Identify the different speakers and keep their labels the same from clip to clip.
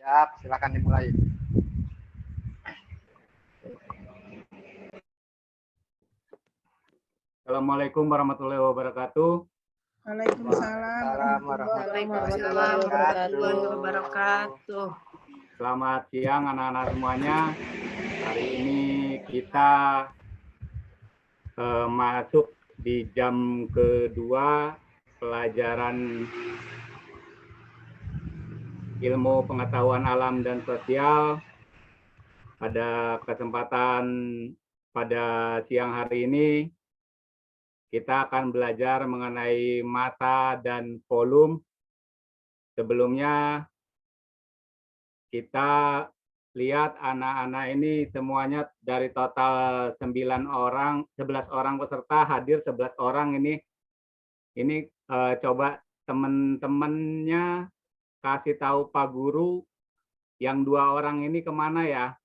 Speaker 1: Siap, silakan dimulai.
Speaker 2: Assalamualaikum warahmatullahi wabarakatuh.
Speaker 3: Waalaikumsalam warahmatullahi wabarakatuh.
Speaker 2: Selamat siang anak-anak semuanya. Hari ini kita masuk di jam kedua pelajaran ilmu pengetahuan alam dan sosial. Pada kesempatan pada siang hari ini kita akan belajar mengenai massa dan volume. Sebelumnya kita lihat anak-anak ini semuanya dari total 11 orang peserta hadir 11 orang ini. Coba teman-temannya kasih tahu Pak Guru yang 2 orang ini kemana ya?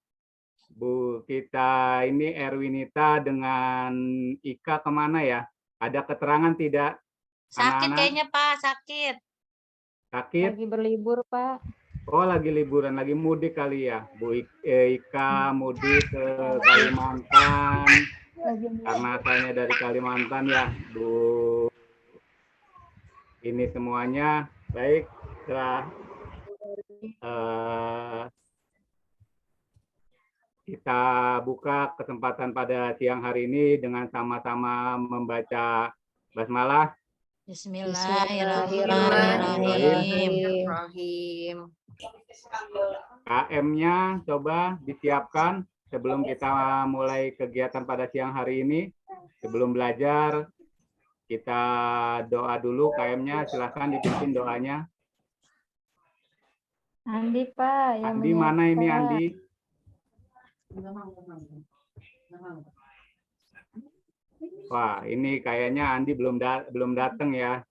Speaker 2: Bu kita ini Erwinita dengan Ika kemana ya? Ada keterangan tidak?
Speaker 4: Sakit
Speaker 2: Anak-anak?
Speaker 4: kayaknya Pak, sakit.
Speaker 2: Sakit?
Speaker 5: Lagi berlibur Pak.
Speaker 2: Oh lagi liburan, lagi mudik kali ya. Bu Ika mudik ke Kalimantan. Karena asalnya dari Kalimantan ya Bu. Ini semuanya baik. Setelah kita buka kesempatan pada siang hari ini dengan sama-sama membaca basmalah.
Speaker 4: Bismillahirrahmanirrahim.
Speaker 2: KM-nya coba disiapkan sebelum kita mulai kegiatan pada siang hari ini. Sebelum belajar, kita doa dulu. KM-nya silahkan dipimpin doanya.
Speaker 5: Andi Pak. Yang
Speaker 2: Andi mana ini Andi? Wah, ini kayaknya Andi belum datang ya.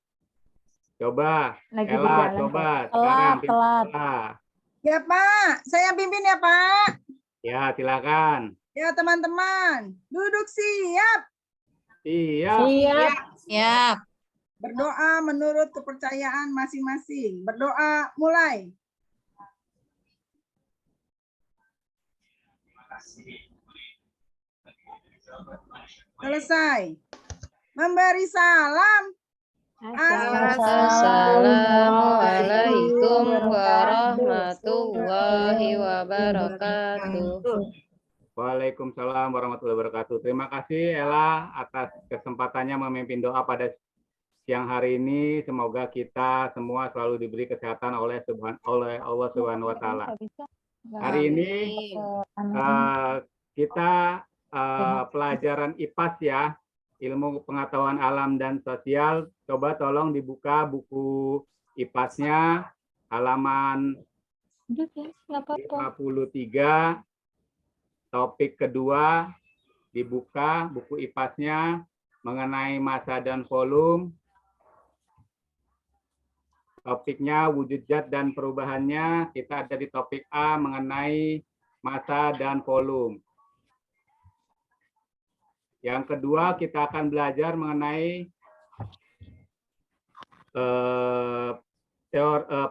Speaker 2: Coba,
Speaker 5: lagi
Speaker 2: Ella,
Speaker 5: jalan,
Speaker 2: coba
Speaker 5: Pak.
Speaker 2: sekarang pimpin
Speaker 5: Telat.
Speaker 2: Ella.
Speaker 3: Ya Pak, saya pimpin ya Pak.
Speaker 2: Ya, silakan.
Speaker 3: Ya teman-teman, duduk siap.
Speaker 2: Iya.
Speaker 4: Siap.
Speaker 3: Berdoa menurut kepercayaan masing-masing. Berdoa mulai. Selesai. Memberi salam.
Speaker 5: Assalamualaikum warahmatullahi wabarakatuh.
Speaker 2: Waalaikumsalam warahmatullahi wabarakatuh. Terima kasih Ella atas kesempatannya memimpin doa pada siang hari ini. Semoga kita semua selalu diberi kesehatan oleh Allah Subhanahu wa taala. Hari ini kita pelajaran IPAS ya, ilmu pengetahuan alam dan sosial. Coba tolong dibuka buku IPAS-nya halaman 53. Topik kedua dibuka buku IPAS-nya mengenai massa dan volume. Topiknya wujud zat dan perubahannya. Kita ada di topik A mengenai massa dan volume. Yang kedua kita akan belajar mengenai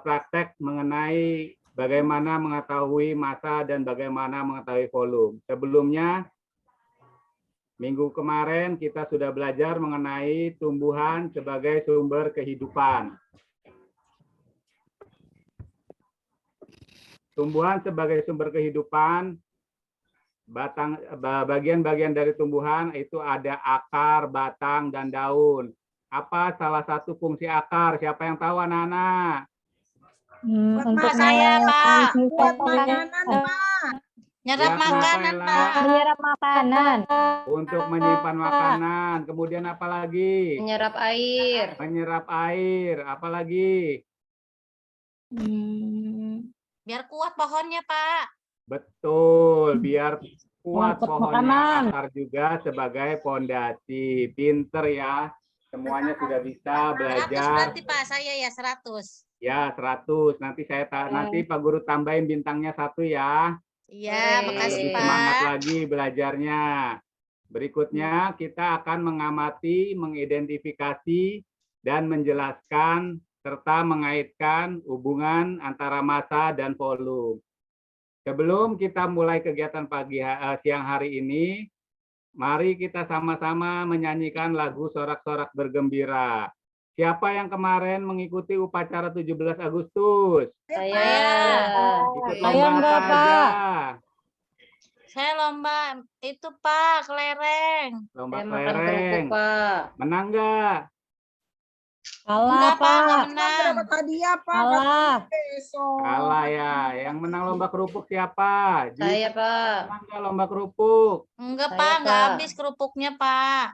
Speaker 2: praktek mengenai bagaimana mengetahui massa dan bagaimana mengetahui volume. Sebelumnya, minggu kemarin kita sudah belajar mengenai tumbuhan sebagai sumber kehidupan. Tumbuhan sebagai sumber kehidupan, bagian-bagian dari tumbuhan itu ada akar, batang, dan daun. Apa salah satu fungsi akar? Siapa yang tahu anak-anak?
Speaker 5: Untuk
Speaker 4: saya Pak.
Speaker 3: Buat makanan Pak.
Speaker 4: Nyerap
Speaker 2: Ya,
Speaker 4: makanan
Speaker 2: Ella.
Speaker 4: Pak.
Speaker 5: menyerap makanan.
Speaker 2: Untuk menyimpan makanan. Kemudian apa lagi?
Speaker 5: Menyerap air.
Speaker 2: Menyerap air. Apa lagi?
Speaker 4: Biar kuat pohonnya Pak.
Speaker 2: Betul, biar kuat
Speaker 5: Untuk
Speaker 2: pohonnya.
Speaker 5: makanan.
Speaker 2: Akar juga sebagai fondasi. Pinter ya. Semuanya sudah bisa
Speaker 4: 100
Speaker 2: belajar.
Speaker 4: berarti Pak, saya ya 100.
Speaker 2: Ya, 100. Nanti nanti Pak Guru tambahin bintangnya 1 ya.
Speaker 4: Iya, makasih
Speaker 2: Lebih semangat
Speaker 4: Pak.
Speaker 2: lagi belajarnya. Berikutnya kita akan mengamati, mengidentifikasi, dan menjelaskan serta mengaitkan hubungan antara massa dan volume. Sebelum kita mulai kegiatan siang hari ini, mari kita sama-sama menyanyikan lagu Sorak-Sorak Bergembira. Siapa yang kemarin mengikuti upacara 17 Agustus?
Speaker 5: Saya.
Speaker 2: Ikut
Speaker 5: Saya
Speaker 2: lomba
Speaker 5: enggak,
Speaker 2: apa
Speaker 5: Pak.
Speaker 2: aja?
Speaker 4: Saya lomba itu Pak, kelereng.
Speaker 2: Lomba
Speaker 5: Saya makan kerupuk,
Speaker 2: kelereng.
Speaker 5: Pak.
Speaker 2: Menang nggak?
Speaker 4: Enggak Pak, enggak
Speaker 3: Senang
Speaker 4: menang.
Speaker 3: dapat hadiah, Pak.
Speaker 5: Kalah.
Speaker 3: Besok.
Speaker 2: Kalah ya. Yang menang lomba kerupuk siapa?
Speaker 5: Saya, Pak.
Speaker 2: Menang nggak lomba kerupuk?
Speaker 4: Enggak
Speaker 5: Saya,
Speaker 4: Pak, enggak
Speaker 5: Pak.
Speaker 4: habis kerupuknya Pak.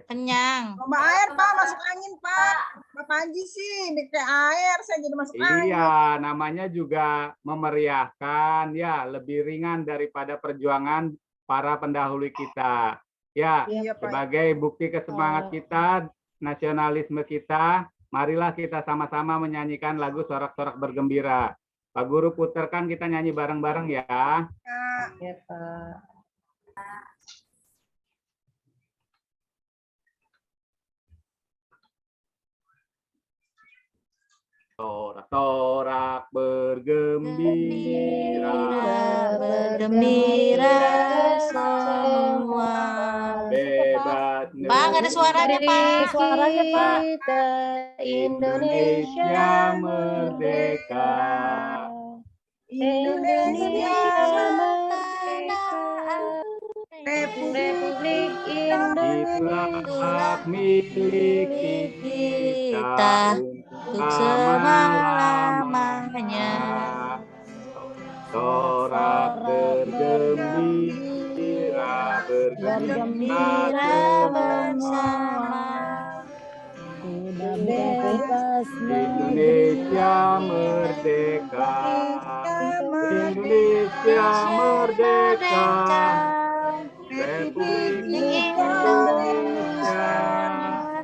Speaker 4: Kenyang.
Speaker 3: Lomba air, Pak. Masuk angin, Pak. Bapak Haji sih bikin air. Saya jadi masuk angin.
Speaker 2: Iya, namanya juga memeriahkan, ya, lebih ringan daripada perjuangan para pendahulu kita. Ya,
Speaker 3: Iya, Pak.
Speaker 2: sebagai bukti kesemangat kita, nasionalisme kita, marilah kita sama-sama menyanyikan lagu Sorak-Sorak Bergembira. Pak Guru putarkan, kita nyanyi bareng-bareng ya.
Speaker 5: Ya, Pak.
Speaker 2: Sorak-sorak bergembira,
Speaker 4: Bergembira semua.
Speaker 2: bebas
Speaker 4: Pak, nggak ada suaranya Pak.
Speaker 5: Suaranya, Pak. Kita
Speaker 2: Indonesia merdeka.
Speaker 3: Indonesia
Speaker 5: merdeka.
Speaker 3: Republik
Speaker 2: Itulah hak milik kita
Speaker 4: untuk selama-lamanya.
Speaker 2: Sorak bergembira, bergembira
Speaker 4: bersama.
Speaker 5: Bebas
Speaker 2: Indonesia merdeka. Indonesia merdeka. Republik Indonesia,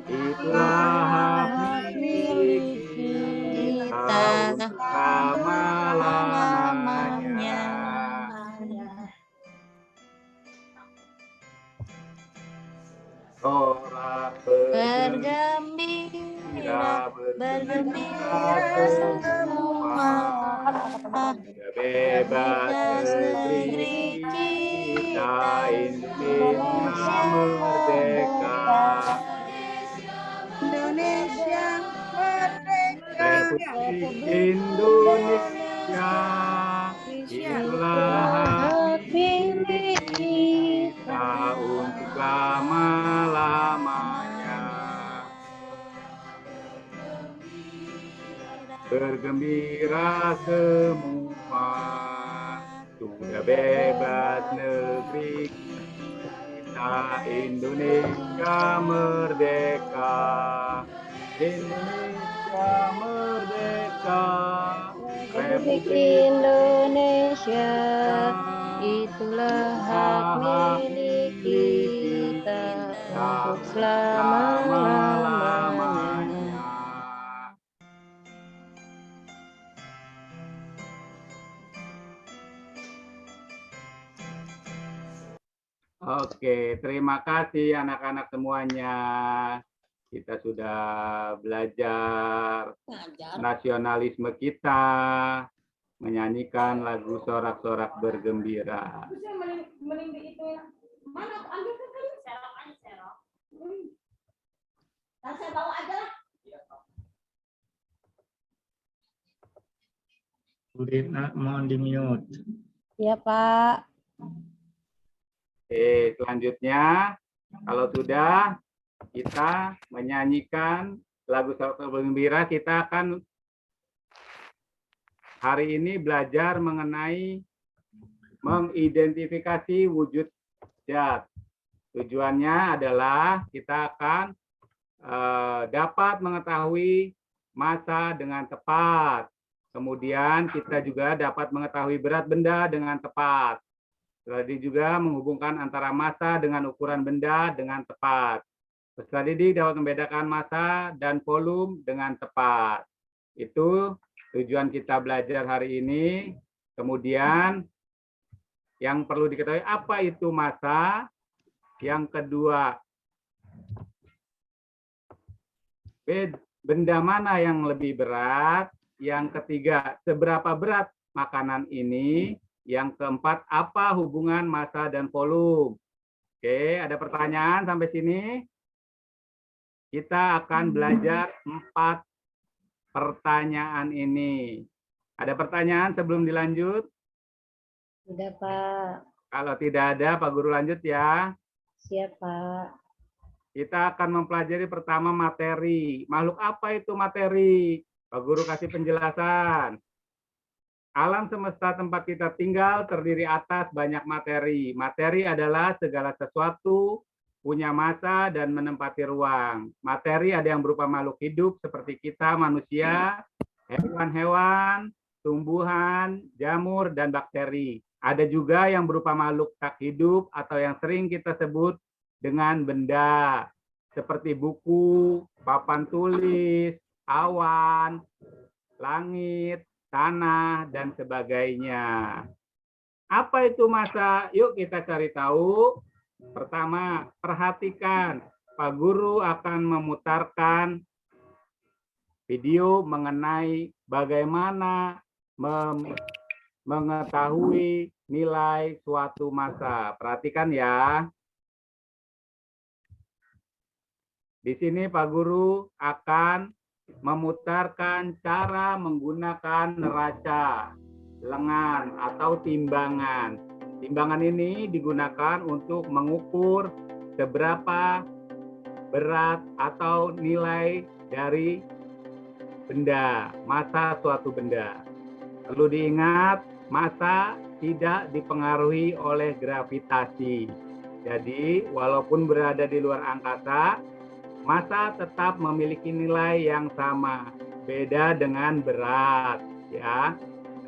Speaker 2: itulah hak milik kita untuk selama-lamanya. Sorak bergembira, bergembira semua. Bebas negeri kita, Indonesia merdeka.
Speaker 3: Indonesia merdeka.
Speaker 2: Republik Indonesia, itulah hak milik kita untuk lama-lamanya. Bergembira semua, sudah bebas negeri kita, Indonesia merdeka. Indonesia merdeka.
Speaker 5: Republik Indonesia, itulah hak milik kita untuk selama-lamanya.
Speaker 2: Oke, terima kasih anak-anak semuanya. Kita sudah belajar nasionalisme kita, menyanyikan lagu Sorak-Sorak Bergembira.
Speaker 1: Bu Ritna, mohon di-mute.
Speaker 5: Iya, Pak.
Speaker 2: Oke, selanjutnya, kalau sudah kita menyanyikan lagu Sorak-Sorak Bergembira, kita akan hari ini belajar mengenai mengidentifikasi wujud zat. Tujuannya adalah kita akan dapat mengetahui massa dengan tepat. Kemudian kita juga dapat mengetahui berat benda dengan tepat. Tadi juga menghubungkan antara massa dengan ukuran benda dengan tepat. Peserta didik dapat membedakan massa dan volume dengan tepat. Itu tujuan kita belajar hari ini. Kemudian yang perlu diketahui apa itu massa. Yang kedua, benda mana yang lebih berat? Yang ketiga, seberapa berat makanan ini? Yang keempat, apa hubungan massa dan volume? Oke, ada pertanyaan sampai sini? Kita akan belajar 4 pertanyaan ini. Ada pertanyaan sebelum dilanjut?
Speaker 5: Sudah, Pak.
Speaker 2: Kalau tidak ada, Pak Guru lanjut ya.
Speaker 5: Siap, Pak.
Speaker 2: Kita akan mempelajari pertama materi. Makhluk apa itu materi? Pak Guru kasih penjelasan. Alam semesta tempat kita tinggal terdiri atas banyak materi. Materi adalah segala sesuatu punya massa dan menempati ruang. Materi ada yang berupa makhluk hidup seperti kita manusia, hewan-hewan, tumbuhan, jamur, dan bakteri. Ada juga yang berupa makhluk tak hidup atau yang sering kita sebut dengan benda, seperti buku, papan tulis, awan, langit, tanah, dan sebagainya. Apa itu massa? Yuk kita cari tahu. Pertama, perhatikan. Pak Guru akan memutarkan video mengenai bagaimana mengetahui nilai suatu massa. Perhatikan ya. Di sini Pak Guru akan memutarkan cara menggunakan neraca, lengan, atau timbangan. Timbangan ini digunakan untuk mengukur seberapa berat atau nilai dari benda, massa suatu benda. Perlu diingat, massa tidak dipengaruhi oleh gravitasi. Jadi, walaupun berada di luar angkasa, massa tetap memiliki nilai yang sama, beda dengan berat, ya.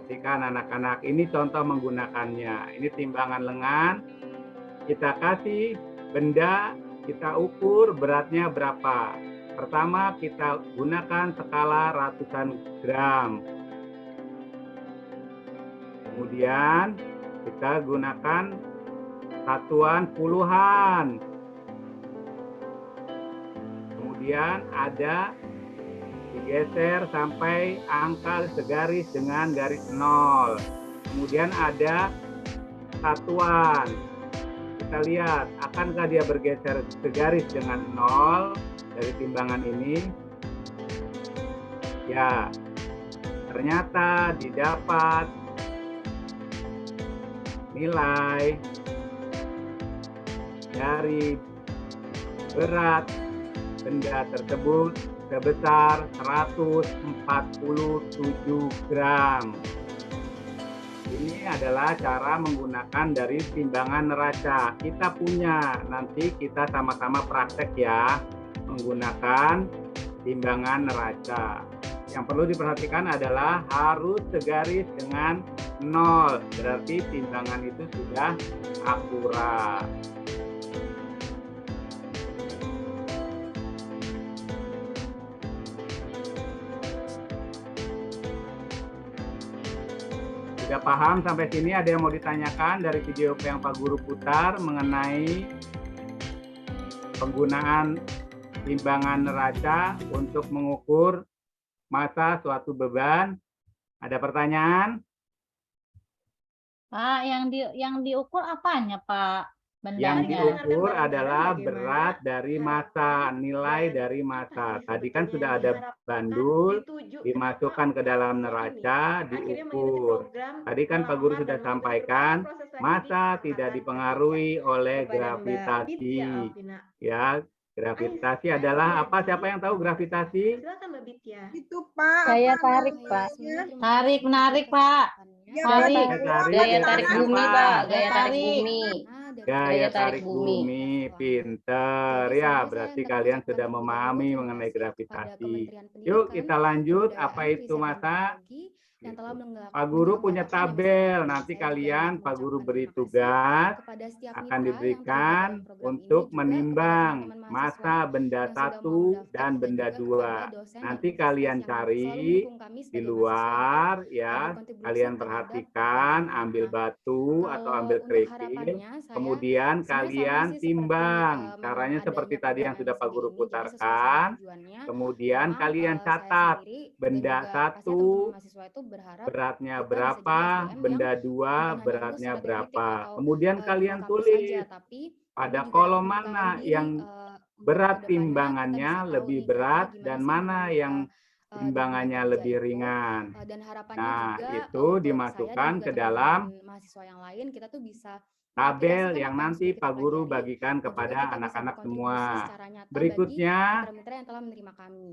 Speaker 2: Perhatikan anak-anak, ini contoh menggunakannya. Ini timbangan lengan, kita kasih benda, kita ukur beratnya berapa. Pertama kita gunakan skala ratusan gram. Kemudian kita gunakan satuan puluhan. Kemudian ada digeser sampai angka segaris dengan garis 0. Kemudian ada satuan. Kita lihat, akankah dia bergeser segaris dengan 0 dari timbangan ini? Ya, ternyata didapat nilai dari berat benda tersebut sebesar 147 gram. Ini adalah cara menggunakan dari timbangan neraca. Kita punya, nanti kita sama-sama praktek ya, menggunakan timbangan neraca. Yang perlu diperhatikan adalah harus segaris dengan 0, berarti timbangan itu sudah akurat. Sudah paham sampai sini? Ada yang mau ditanyakan dari video yang Pak Guru putar mengenai penggunaan timbangan neraca untuk mengukur massa suatu beban? Ada pertanyaan?
Speaker 4: Pak, yang diukur apanya, Pak?
Speaker 2: Yang
Speaker 4: Bendanya.
Speaker 2: diukur adalah berat dari massa, nilai dari massa. Tadi kan sudah ada bandul, dimasukkan ke dalam neraca, diukur. Tadi kan Pak Guru sudah sampaikan, massa tidak dipengaruhi oleh gravitasi. Ya, gravitasi adalah apa? Siapa yang tahu gravitasi?
Speaker 3: Itu Pak.
Speaker 5: Gaya
Speaker 3: apa
Speaker 5: tarik, Pak.
Speaker 3: namanya?
Speaker 4: Tarik, menarik, Pak.
Speaker 3: Ya,
Speaker 4: Tarik.
Speaker 5: Gaya tarik bumi, Pak. Gaya tarik
Speaker 4: Tarik.
Speaker 5: bumi.
Speaker 2: Gaya tarik bumi, pinter ya. Berarti kalian sudah memahami mengenai gravitasi. Yuk kita lanjut. Apa itu massa?
Speaker 6: yang telah menggelar-
Speaker 2: Pak Guru punya
Speaker 6: menyelenggarakan
Speaker 2: tabel.
Speaker 6: demonstrasi.
Speaker 2: Nanti
Speaker 6: Saya juga
Speaker 2: kalian
Speaker 6: ingin
Speaker 2: Pak Guru
Speaker 6: mengucapkan
Speaker 2: beri
Speaker 6: terima kasih
Speaker 2: tugas
Speaker 6: kepada setiap
Speaker 2: akan
Speaker 6: mitra yang
Speaker 2: diberikan
Speaker 6: terlibat dalam program ini,
Speaker 2: untuk
Speaker 6: juga
Speaker 2: menimbang
Speaker 6: kepada teman-teman
Speaker 2: masa
Speaker 6: mahasiswa
Speaker 2: benda
Speaker 6: yang sudah mau
Speaker 2: 1
Speaker 6: mendaftar,
Speaker 2: dan benda
Speaker 6: juga kepada
Speaker 2: 2.
Speaker 6: dosen dan
Speaker 2: Nanti
Speaker 6: universitas
Speaker 2: kalian
Speaker 6: yang selalu
Speaker 2: cari
Speaker 6: mendukung kami
Speaker 2: di
Speaker 6: sebagai mahasiswa
Speaker 2: luar
Speaker 6: untuk
Speaker 2: ya.
Speaker 6: berkontribusi
Speaker 2: Kalian
Speaker 6: terhadap program
Speaker 2: perhatikan,
Speaker 6: ini.
Speaker 2: ambil
Speaker 6: Nah,
Speaker 2: batu atau
Speaker 6: kalau
Speaker 2: ambil
Speaker 6: untuk
Speaker 2: kerikil.
Speaker 6: harapannya saya
Speaker 2: Kemudian
Speaker 6: sebenarnya sama
Speaker 2: kalian
Speaker 6: sih seperti
Speaker 2: timbang. Caranya
Speaker 6: adanya
Speaker 2: seperti tadi
Speaker 6: program
Speaker 2: yang sudah Pak
Speaker 6: MSD
Speaker 2: Guru
Speaker 6: ini, jadi sesuai sama
Speaker 2: putarkan.
Speaker 6: tujuannya.
Speaker 2: Kemudian
Speaker 6: Memang
Speaker 2: kalian
Speaker 6: saya
Speaker 2: catat
Speaker 6: sendiri dan
Speaker 2: benda
Speaker 6: juga pastinya
Speaker 2: 1
Speaker 6: teman-teman mahasiswa itu berharap
Speaker 2: beratnya
Speaker 6: kita bisa
Speaker 2: berapa,
Speaker 6: jadi SDM yang
Speaker 2: benda 2
Speaker 6: bukan hanya lulus
Speaker 2: beratnya
Speaker 6: secara teoretik
Speaker 2: berapa.
Speaker 6: atau
Speaker 2: Kemudian
Speaker 6: di
Speaker 2: kalian
Speaker 6: kampus saja,
Speaker 2: tulis
Speaker 6: tapi
Speaker 2: pada
Speaker 6: juga
Speaker 2: kolom
Speaker 6: dapat
Speaker 2: mana
Speaker 6: membekali diri
Speaker 2: yang
Speaker 6: buat
Speaker 2: berat
Speaker 6: kedepannya kita
Speaker 2: timbangannya
Speaker 6: bisa tahu
Speaker 2: lebih
Speaker 6: nih kira-kira
Speaker 2: berat
Speaker 6: gimana
Speaker 2: dan
Speaker 6: sih
Speaker 2: mana
Speaker 6: dinamika
Speaker 2: yang
Speaker 6: dunia
Speaker 2: timbangannya
Speaker 6: kerja
Speaker 2: lebih
Speaker 6: itu.
Speaker 2: ringan.
Speaker 6: Dan harapannya
Speaker 2: Nah,
Speaker 6: juga
Speaker 2: itu
Speaker 6: untuk saya dan
Speaker 2: dimasukkan
Speaker 6: juga
Speaker 2: ke
Speaker 6: teman-teman
Speaker 2: dalam
Speaker 6: mahasiswa yang lain kita tuh bisa
Speaker 2: tabel
Speaker 6: mengaplikasikan
Speaker 2: yang
Speaker 6: apa yang
Speaker 2: nanti
Speaker 6: sudah kita
Speaker 2: Pak Guru
Speaker 6: pelajari
Speaker 2: bagikan
Speaker 6: dan juga
Speaker 2: kepada
Speaker 6: kita bisa
Speaker 2: anak-anak
Speaker 6: berkontribusi
Speaker 2: semua.
Speaker 6: secara nyata bagi
Speaker 2: Berikutnya,
Speaker 6: mitra-mitra yang telah menerima kami.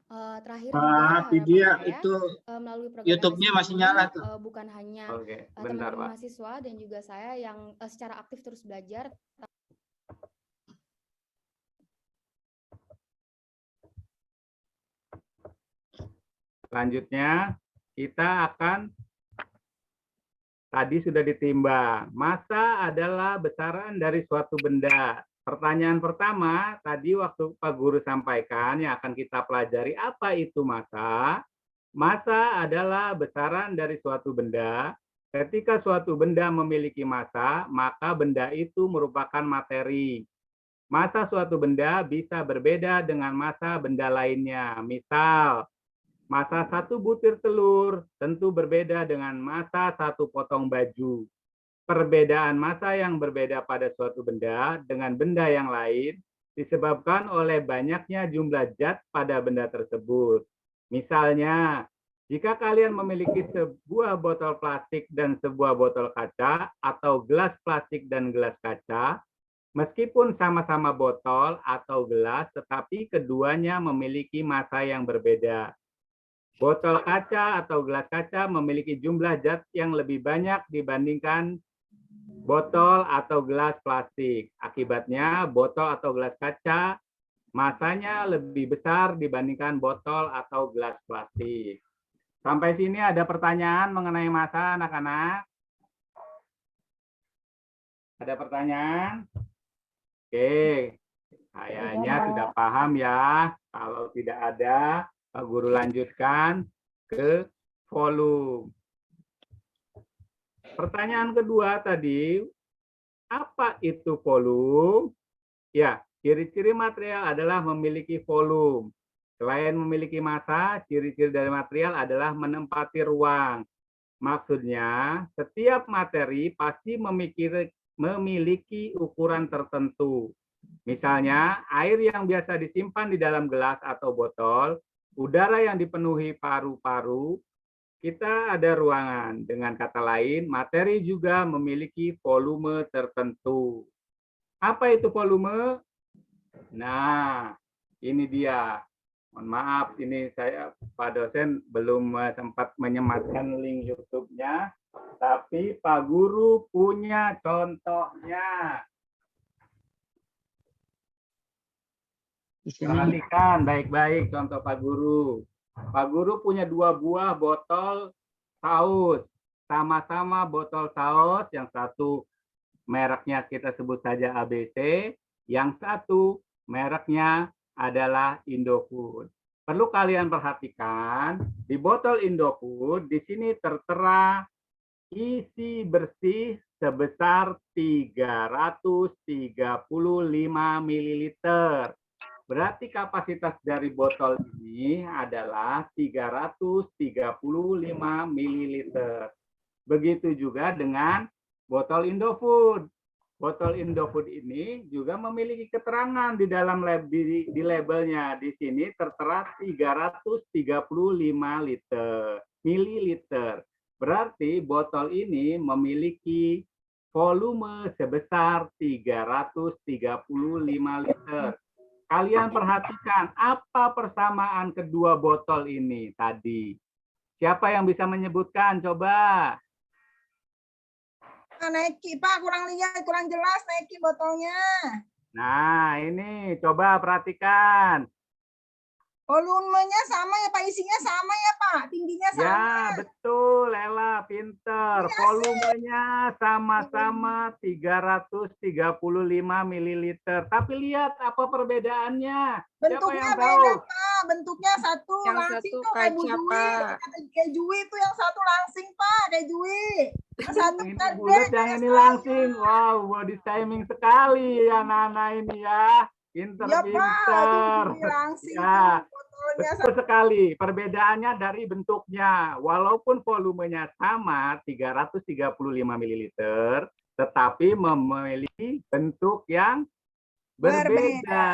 Speaker 6: Terakhir juga
Speaker 1: Pak
Speaker 6: harapan
Speaker 1: Vidya
Speaker 6: saya
Speaker 1: itu
Speaker 6: melalui program
Speaker 1: YouTube-nya
Speaker 6: MSD
Speaker 1: masih
Speaker 6: ini
Speaker 1: nyala tuh.
Speaker 6: bukan hanya
Speaker 2: oke, bentar
Speaker 6: teman-teman
Speaker 2: Pak.
Speaker 6: mahasiswa dan juga saya yang secara aktif terus belajar.
Speaker 2: Selanjutnya, kita akan tadi sudah ditimbang. Massa adalah besaran dari suatu benda. Pertanyaan pertama, tadi waktu Pak Guru sampaikan yang akan kita pelajari apa itu massa. Massa adalah besaran dari suatu benda. Ketika suatu benda memiliki massa, maka benda itu merupakan materi. Massa suatu benda bisa berbeda dengan massa benda lainnya. Misal, massa satu butir telur tentu berbeda dengan massa satu potong baju. Perbedaan massa yang berbeda pada suatu benda dengan benda yang lain disebabkan oleh banyaknya jumlah zat pada benda tersebut. Misalnya, jika kalian memiliki sebuah botol plastik dan sebuah botol kaca atau gelas plastik dan gelas kaca, meskipun sama-sama botol atau gelas, tetapi keduanya memiliki massa yang berbeda. Botol kaca atau gelas kaca memiliki jumlah zat yang lebih banyak dibandingkan botol atau gelas plastik. Akibatnya, botol atau gelas kaca massanya lebih besar dibandingkan botol atau gelas plastik. Sampai sini ada pertanyaan mengenai massa, anak-anak? Ada pertanyaan? Oke, kayaknya sudah paham ya. Kalau tidak ada, Pak Guru lanjutkan ke volume. Pertanyaan kedua tadi, apa itu volume? Ya, ciri-ciri material adalah memiliki volume. Selain memiliki massa, ciri-ciri dari material adalah menempati ruang. Maksudnya, setiap materi pasti memiliki ukuran tertentu. Misalnya, air yang biasa disimpan di dalam gelas atau botol, udara yang dipenuhi paru-paru, kita ada ruangan. Dengan kata lain, materi juga memiliki volume tertentu. Apa itu volume? Nah, ini dia. Mohon maaf, ini saya, Pak dosen, belum sempat menyematkan link YouTube-nya. Tapi Pak Guru punya contohnya. Perhatikan baik-baik contoh Pak Guru. Pak Guru punya 2 buah botol saus. Sama-sama botol saus, yang satu mereknya kita sebut saja ABC, yang satu mereknya adalah Indofood. Perlu kalian perhatikan, di botol Indofood, di sini tertera isi bersih sebesar 335 ml. Berarti kapasitas dari botol ini adalah 335 ml. Begitu juga dengan botol Indofood. Botol Indofood ini juga memiliki keterangan di dalam di labelnya. Di sini tertera 335 mililiter. Berarti botol ini memiliki volume sebesar 335 liter. Kalian perhatikan apa persamaan kedua botol ini tadi. Siapa yang bisa menyebutkan? Coba.
Speaker 3: Naiki, Pak, kurang lihat, kurang jelas Naiki botolnya.
Speaker 2: Nah, ini coba perhatikan.
Speaker 3: Volumenya sama ya Pak, isinya sama ya Pak, tingginya sama.
Speaker 2: Ya, betul, Ella, pinter. Volumenya sama-sama 335 ml. Tapi lihat apa perbedaannya. Siapa
Speaker 3: Bentuknya
Speaker 2: yang
Speaker 3: beda
Speaker 2: tahu?
Speaker 3: Pak, bentuknya satu
Speaker 7: Yang
Speaker 3: langsing
Speaker 7: satu
Speaker 3: tuh kayak Bu
Speaker 7: kaca,
Speaker 3: Jui,
Speaker 7: Pak.
Speaker 3: kayak Jui itu yang satu langsing Pak, kayak Jui. Yang satu
Speaker 2: Ini
Speaker 3: gede,
Speaker 2: bulat, yang
Speaker 3: kayak
Speaker 2: ini
Speaker 3: saya.
Speaker 2: langsing. Wow, body shaming sekali ya Nana ini ya.
Speaker 3: Ya Pak,
Speaker 2: Pinter-pinter.
Speaker 3: itu Jui langsing
Speaker 2: Ya,
Speaker 3: tuh, botolnya
Speaker 2: betul sekali. Perbedaannya dari bentuknya. Walaupun volumenya sama 335 ml, tetapi memiliki bentuk yang berbeda.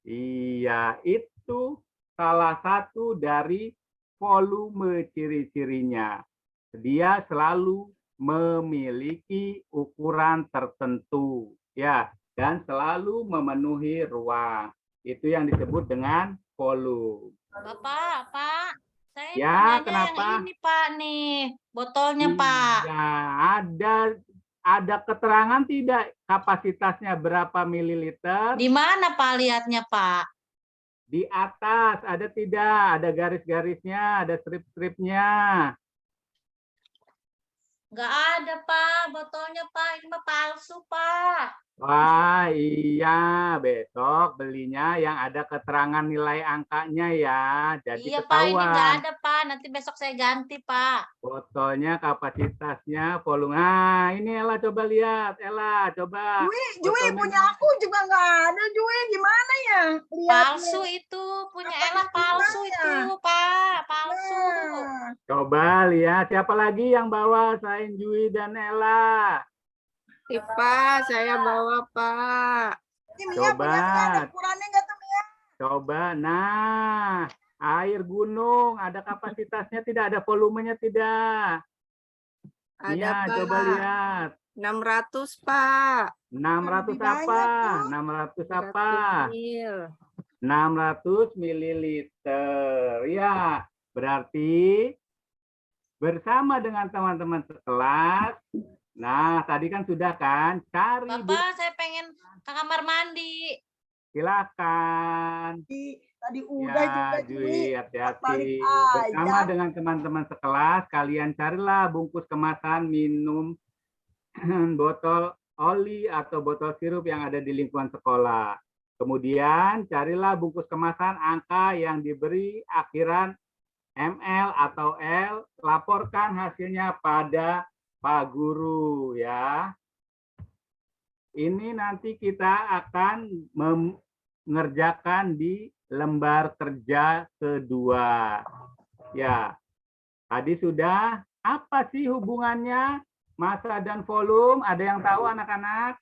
Speaker 2: Iya, itu salah satu dari volume ciri-cirinya. Dia selalu memiliki ukuran tertentu, ya, dan selalu memenuhi ruang. Itu yang disebut dengan volume.
Speaker 4: Pak, saya
Speaker 2: Ya,
Speaker 4: punyanya
Speaker 2: kenapa?
Speaker 4: yang ini Pak nih, botolnya Pak.
Speaker 2: Iya, ada keterangan tidak kapasitasnya berapa mililiter?
Speaker 4: Di mana Pak lihatnya Pak?
Speaker 2: Di atas ada tidak? Ada garis-garisnya, ada strip-stripnya.
Speaker 4: Nggak ada Pak, botolnya Pak, ini mah palsu Pak.
Speaker 2: Wah, iya, besok belinya yang ada keterangan nilai angkanya ya. Jadi
Speaker 4: Iya Pak, ini nggak
Speaker 2: ketahuan.
Speaker 4: ada Pak, nanti besok saya ganti Pak.
Speaker 2: Botolnya, kapasitasnya, volume. Nah, ini Ella coba lihat. Ella, coba.
Speaker 3: Jui
Speaker 2: Botolnya
Speaker 3: punya aku juga nggak ada Jui, gimana ya? Lihat
Speaker 4: Palsu itu, punya
Speaker 3: Apa
Speaker 4: Ella palsu
Speaker 3: gimana?
Speaker 4: itu Pak, palsu.
Speaker 3: Nah,
Speaker 2: Coba lihat siapa lagi yang bawa selain Jui dan Ella.
Speaker 7: Pak, saya bawa, Pak.
Speaker 3: ini Mia
Speaker 2: Coba.
Speaker 3: punya Mia ada ukurannya nggak tuh Mia?
Speaker 2: Coba. Nah, air gunung ada kapasitasnya tidak? Ada volumenya tidak?
Speaker 7: Ada,
Speaker 2: Iya,
Speaker 7: Pak.
Speaker 2: coba lihat.
Speaker 7: 600, Pak.
Speaker 2: 600
Speaker 3: Lebih
Speaker 2: apa?
Speaker 3: banyak tuh.
Speaker 2: 600 apa?
Speaker 7: 100 mil.
Speaker 2: 600 mililiter. Ya, berarti bersama dengan teman-teman sekelas. Nah, tadi kan sudah kan? Cari buku.
Speaker 4: Bapak, saya pengen ke kamar mandi.
Speaker 2: Silakan.
Speaker 3: Tadi udah juga
Speaker 2: Ya,
Speaker 3: Jui.
Speaker 2: Jui, hati-hati.
Speaker 3: balik
Speaker 2: Bersama
Speaker 3: aja.
Speaker 2: dengan teman-teman sekelas, kalian carilah bungkus kemasan minum botol oli atau botol sirup yang ada di lingkungan sekolah. Kemudian carilah bungkus kemasan angka yang diberi akhiran ml atau L, laporkan hasilnya pada Pak Guru ya. Ini nanti kita akan mengerjakan di lembar kerja kedua. Ya, tadi sudah. Apa sih hubungannya massa dan volume? Ada yang tahu anak-anak?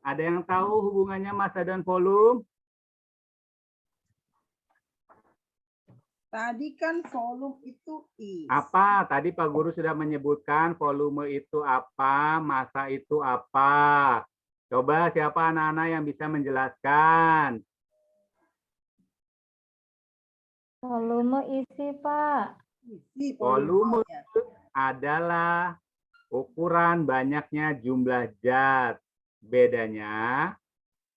Speaker 2: Ada yang tahu hubungannya massa dan volume?
Speaker 3: Tadi kan volume itu is.
Speaker 2: Apa? Tadi Pak Guru sudah menyebutkan volume itu apa, massa itu apa. Coba siapa anak-anak yang bisa menjelaskan?
Speaker 5: Volume isi, Pak.
Speaker 3: Isi
Speaker 2: Volume
Speaker 3: volumenya.
Speaker 2: adalah ukuran banyaknya jumlah zat. Bedanya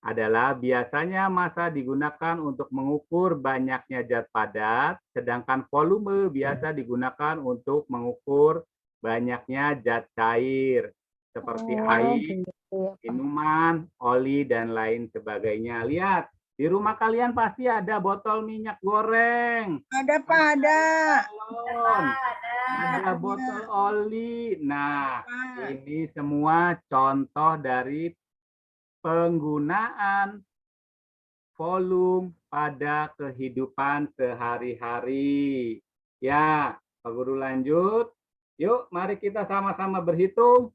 Speaker 2: adalah biasanya massa digunakan untuk mengukur banyaknya zat padat, sedangkan volume biasa digunakan untuk mengukur banyaknya zat cair, seperti air,
Speaker 5: gitu ya, Pak.
Speaker 2: minuman, oli, dan lain sebagainya. Lihat, di rumah kalian pasti ada botol minyak goreng,
Speaker 3: Ada Pak, ada.
Speaker 2: galon, ada botol oli. Nah,
Speaker 3: Pak.
Speaker 2: ini semua contoh dari penggunaan volume pada kehidupan sehari-hari. Ya, Pak Guru lanjut. Yuk, mari kita sama-sama berhitung.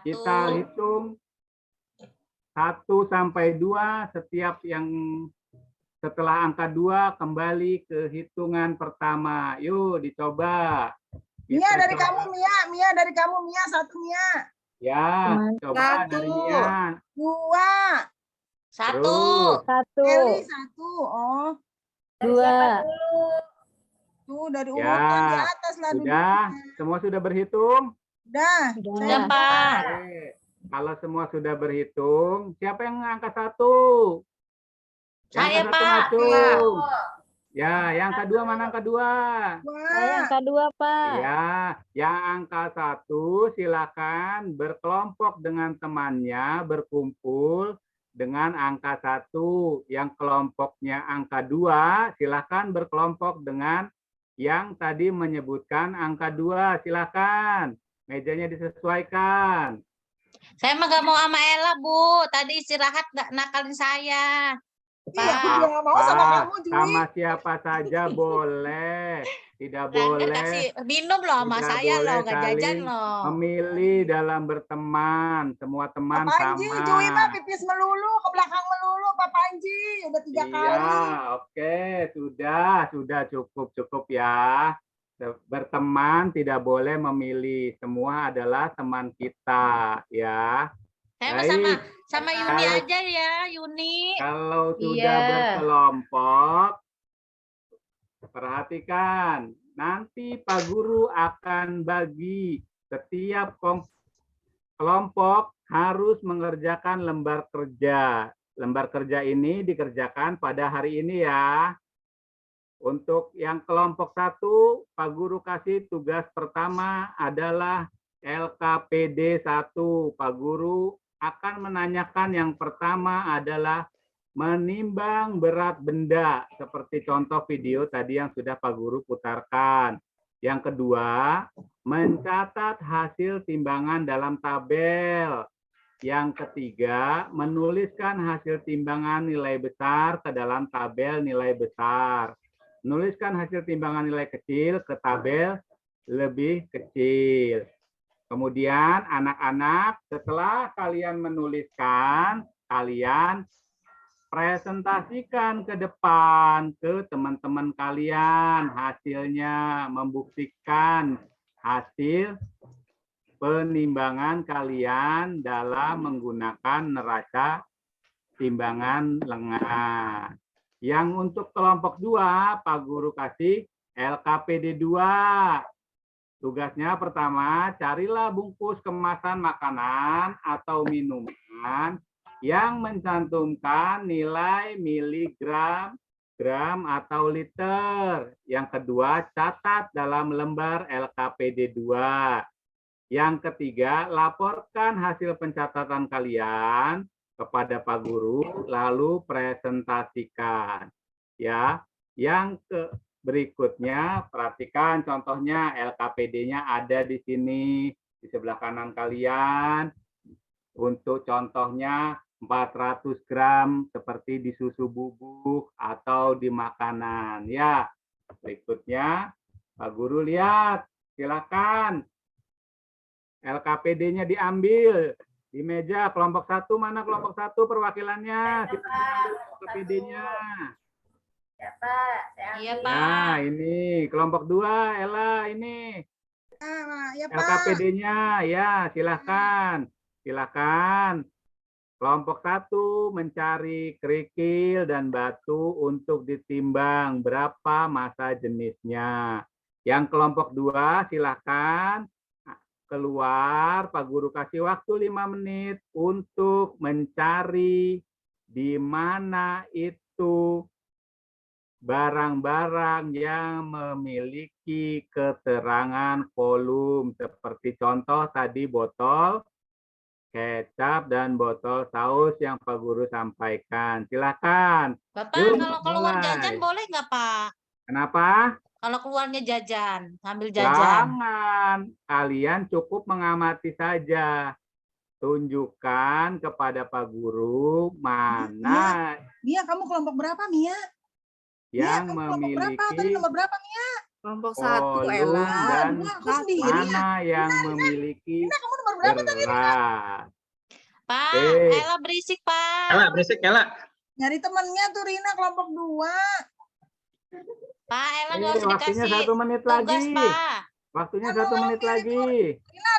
Speaker 2: Kita
Speaker 4: 1,
Speaker 2: hitung 1 sampai 2, setiap yang setelah angka 2 kembali ke hitungan pertama. Yuk, dicoba.
Speaker 3: Mia
Speaker 2: Kita
Speaker 3: dari
Speaker 2: coba.
Speaker 3: kamu Mia, Mia dari kamu Mia, 1 Mia.
Speaker 2: Ya, coba
Speaker 7: Satu.
Speaker 2: dari Mia.
Speaker 3: 2.
Speaker 4: 1.
Speaker 2: Terus.
Speaker 5: 1,
Speaker 3: Eli 1. Oh,
Speaker 5: 2,
Speaker 3: tuh dari
Speaker 2: Ya,
Speaker 3: urutan di atas lah
Speaker 2: Sudah? Semua sudah berhitung?
Speaker 3: Udah.
Speaker 4: Sudah Pak.
Speaker 2: Oke. Kalau semua sudah berhitung, siapa yang angka 1?
Speaker 4: Saya,
Speaker 2: satu
Speaker 4: Pak.
Speaker 2: ngacung. Ya, yang kedua mana yang kedua?
Speaker 5: Saya yang kedua, Pak.
Speaker 2: Ya, yang angka 1 silakan berkelompok dengan temannya, berkumpul dengan angka 1. Yang kelompoknya angka 2, silakan berkelompok dengan yang tadi menyebutkan angka 2. Silakan, mejanya disesuaikan.
Speaker 4: Saya mah gak mau sama Ella, Bu. Tadi istirahat gak nakalin saya.
Speaker 3: Iya, aku juga nggak mau sama
Speaker 2: Apa?
Speaker 3: kamu, Jui.
Speaker 2: Sama siapa saja boleh. Tidak
Speaker 4: Lah, enggak
Speaker 2: boleh.
Speaker 4: kasih minum loh sama
Speaker 2: Tidak
Speaker 4: saya
Speaker 2: boleh
Speaker 4: loh, gak jajan
Speaker 2: saling
Speaker 4: loh.
Speaker 2: memilih dalam berteman. Semua teman
Speaker 3: Pak Panji,
Speaker 2: sama.
Speaker 3: Jui mah pipis melulu, ke belakang melulu, Pak Panji. Udah 3
Speaker 2: Iya,
Speaker 3: kali.
Speaker 2: oke, sudah cukup ya. Berteman tidak boleh memilih. Semua adalah teman kita, ya.
Speaker 4: Saya mah sama
Speaker 2: Baik.
Speaker 4: Yuni
Speaker 2: Kalau-
Speaker 4: aja ya, Yuni.
Speaker 2: Kalau sudah
Speaker 5: Iya.
Speaker 2: berkelompok, perhatikan. Nanti Pak Guru akan bagi setiap kelompok harus mengerjakan lembar kerja. Lembar kerja ini dikerjakan pada hari ini ya. Untuk yang kelompok 1, Pak Guru kasih tugas pertama adalah LKPD 1. Pak Guru akan menanyakan yang pertama adalah menimbang berat benda. Seperti contoh video tadi yang sudah Pak Guru putarkan. Yang kedua, mencatat hasil timbangan dalam tabel. Yang ketiga, menuliskan hasil timbangan nilai besar ke dalam tabel nilai besar. Menuliskan hasil timbangan nilai kecil ke tabel lebih kecil. Kemudian anak-anak setelah kalian menuliskan, kalian presentasikan ke depan ke teman-teman kalian hasilnya, membuktikan hasil penimbangan kalian dalam menggunakan neraca timbangan lengan. Yang untuk kelompok 2, Pak Guru kasih LKPD 2. Tugasnya pertama, carilah bungkus kemasan makanan atau minuman yang mencantumkan nilai miligram, gram, atau liter. Yang kedua, catat dalam lembar LKPD 2. Yang ketiga, laporkan hasil pencatatan kalian kepada Pak Guru, lalu presentasikan. Ya, yang berikutnya, perhatikan contohnya LKPD-nya ada di sini, di sebelah kanan kalian. Untuk contohnya 400 gram seperti di susu bubuk atau di makanan. Ya, berikutnya Pak Guru lihat, silakan. LKPD-nya diambil di meja. Kelompok 1 mana kelompok 1 perwakilannya? LKPD-nya.
Speaker 4: Iya, Pak.
Speaker 2: Nah, ini kelompok 2, Ella ini.
Speaker 3: Ya, Pak.
Speaker 2: LKPD-nya, ya silakan. Silakan. Kelompok 1 mencari kerikil dan batu untuk ditimbang berapa massa jenisnya. Yang kelompok 2 silakan keluar, Pak Guru kasih waktu 5 menit untuk mencari di mana itu barang-barang yang memiliki keterangan volume. Seperti contoh tadi botol kecap dan botol saus yang Pak Guru sampaikan. Silakan.
Speaker 4: Bapak,
Speaker 2: Yuk,
Speaker 4: kalau keluar
Speaker 2: mulai.
Speaker 4: jajan boleh nggak, Pak?
Speaker 2: Kenapa?
Speaker 4: Kalau keluarnya jajan, sambil jajan.
Speaker 2: Jangan. Kalian cukup mengamati saja. Tunjukkan kepada Pak Guru mana
Speaker 3: Mia, kamu kelompok berapa, Mia?
Speaker 2: yang
Speaker 3: Mia, kamu kelompok berapa? Tadi
Speaker 2: memiliki
Speaker 3: nomor berapa, Mia?
Speaker 7: Kelompok 1,
Speaker 2: volume
Speaker 7: Ella.
Speaker 2: dan
Speaker 3: Dua, aku sendiri.
Speaker 2: mana yang memiliki
Speaker 3: Rina, kamu nomor berapa tadi?
Speaker 2: berat.
Speaker 4: Pak,
Speaker 2: Eh.
Speaker 4: Ella berisik, Pak.
Speaker 1: Ella, berisik Ella.
Speaker 3: Nyari temennya tuh Rina kelompok 2.
Speaker 4: Pak, Ella nggak usah
Speaker 2: Waktunya
Speaker 4: dikasih
Speaker 2: 1 menit
Speaker 4: tugas,
Speaker 2: lagi.
Speaker 4: Pak.
Speaker 2: Waktunya
Speaker 3: Kamu
Speaker 2: 1 menit
Speaker 3: ambil itu.
Speaker 2: lagi.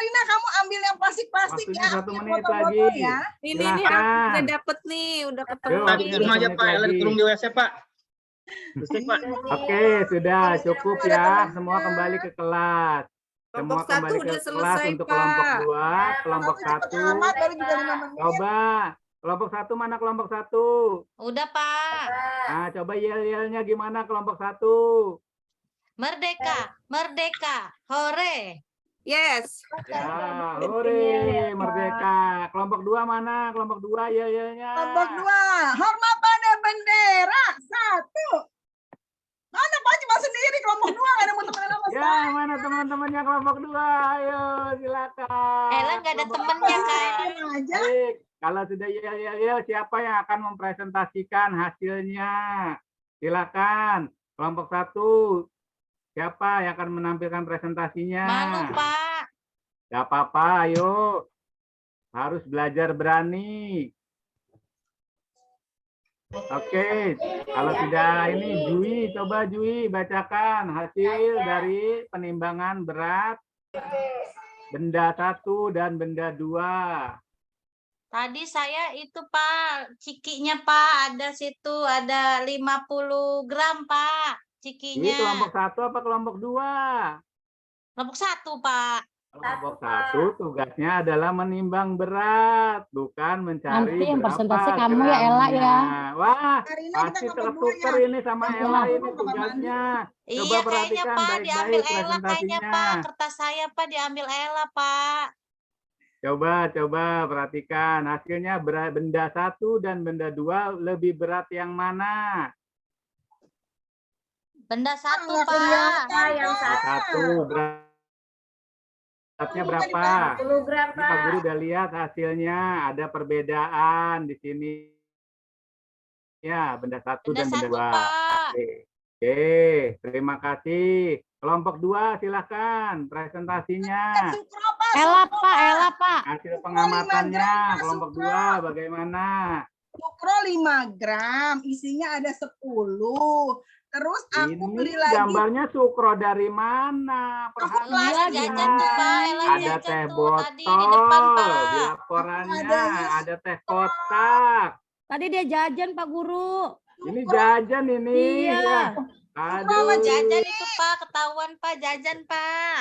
Speaker 3: Rina, kamu ambil yang plastik-plastik
Speaker 2: Waktunya
Speaker 3: ya.
Speaker 2: 1
Speaker 3: Ambil
Speaker 2: menit
Speaker 3: botol-botol
Speaker 2: lagi.
Speaker 3: ya.
Speaker 7: Ini aku
Speaker 2: Silakan.
Speaker 7: udah dapet nih, udah ketemu.
Speaker 2: Yuk,
Speaker 1: Tadi di rumah aja
Speaker 2: menit
Speaker 1: Pak, Ella
Speaker 2: lagi.
Speaker 1: dikurung di WC Pak. Berisik Pak.
Speaker 2: Oke, sudah cukup ya. Semua kembali ke kelas. Semua
Speaker 7: Kelompok 1
Speaker 2: kembali ke
Speaker 7: udah
Speaker 2: kelas
Speaker 7: selesai,
Speaker 2: untuk kelompok
Speaker 7: Pak.
Speaker 2: 2, kelompok
Speaker 3: Kamu cepet
Speaker 2: 1.
Speaker 3: amat, baru juga 5 menit.
Speaker 2: Coba Kelompok 1 mana kelompok 1?
Speaker 4: Udah, Pak.
Speaker 2: Nah, coba yel-yelnya gimana kelompok 1?
Speaker 4: Merdeka, merdeka, hore.
Speaker 7: Yes.
Speaker 2: Ya, hore, merdeka. Kelompok 2 mana? Kelompok 2 yel-yelnya.
Speaker 3: Kelompok 2, hormat pada bendera. 1. Mana Pak cuma sendiri kelompok 2 nggak ada teman sama
Speaker 2: Ya,
Speaker 3: saya.
Speaker 2: mana teman-temannya kelompok 2? Ayo, silakan.
Speaker 4: Ella nggak ada
Speaker 2: Kelompok
Speaker 4: temennya,
Speaker 2: dua.
Speaker 4: kan?
Speaker 3: Diam aja.
Speaker 2: Baik, kalau sudah yel, siapa yang akan mempresentasikan hasilnya? Silakan. Kelompok 1, siapa yang akan menampilkan presentasinya?
Speaker 4: Malu, Pak.
Speaker 2: Gak apa-apa, ayo. Harus belajar berani. Oke, kalau tidak ini Jui, coba Jui bacakan hasil dari penimbangan berat benda 1 dan benda 2.
Speaker 4: Tadi saya itu, Pak, cikinya, Pak, ada situ, ada 50 gram, Pak,
Speaker 2: Ini
Speaker 4: cikinya.
Speaker 2: kelompok 1 apa kelompok 2?
Speaker 4: Kelompok 1, Pak.
Speaker 2: Kelompok 1 tugasnya adalah menimbang berat, bukan mencari
Speaker 5: Nanti yang
Speaker 2: berapa
Speaker 5: presentasi kamu ya, Ella, ya.
Speaker 2: gramnya. Wah,
Speaker 3: Hari ini
Speaker 2: pasti
Speaker 3: kita kelompok 2
Speaker 2: tertuker
Speaker 3: ya.
Speaker 2: ini sama
Speaker 5: Iya.
Speaker 2: Ella ini tugasnya. Coba
Speaker 4: Iya, kayaknya,
Speaker 2: perhatikan
Speaker 4: Pak,
Speaker 2: baik-baik
Speaker 4: diambil Ella, kayaknya,
Speaker 2: presentasinya.
Speaker 4: Pak. Kertas saya, Pak, diambil Ella, Pak.
Speaker 2: Coba perhatikan hasilnya benda 1 dan benda 2 lebih berat yang mana?
Speaker 4: Benda 1,
Speaker 3: Nggak
Speaker 4: Pak.
Speaker 3: kelihatan,
Speaker 4: Yang
Speaker 3: Pak.
Speaker 2: Satu beratnya berapa? Ini Pak Guru udah lihat hasilnya, ada perbedaan di sini. Ya, benda 1
Speaker 4: Benda
Speaker 2: dan benda
Speaker 4: 1,
Speaker 2: 2.
Speaker 4: Pak.
Speaker 2: Oke, terima kasih. Kelompok 2 silakan presentasinya.
Speaker 3: Sukro, Pak.
Speaker 5: Ella,
Speaker 3: Sukro,
Speaker 5: Pak, Ella, Pak.
Speaker 2: Hasil pengamatannya
Speaker 3: Pak,
Speaker 2: kelompok
Speaker 3: Sukro.
Speaker 2: 2 bagaimana?
Speaker 3: Sukro 5 gram, isinya ada 10. Terus aku
Speaker 2: Ini
Speaker 3: beli lagi.
Speaker 2: gambarnya sukro dari mana?
Speaker 3: Aku
Speaker 4: Ella
Speaker 3: Iya,
Speaker 4: jajan tuh, Pak. Ella
Speaker 2: Ada
Speaker 4: jajan
Speaker 2: teh
Speaker 4: tuh tadi di depan,
Speaker 2: botol
Speaker 4: Pak.
Speaker 2: di laporannya,
Speaker 3: Adanya
Speaker 2: ada teh kotak.
Speaker 5: Tadi dia jajan, Pak Guru.
Speaker 2: Ini jajan ini.
Speaker 5: Iya.
Speaker 2: Ya.
Speaker 4: Mama
Speaker 2: Aduh,
Speaker 4: jajan itu, Pak. Ketahuan, Pak. Jajan, Pak.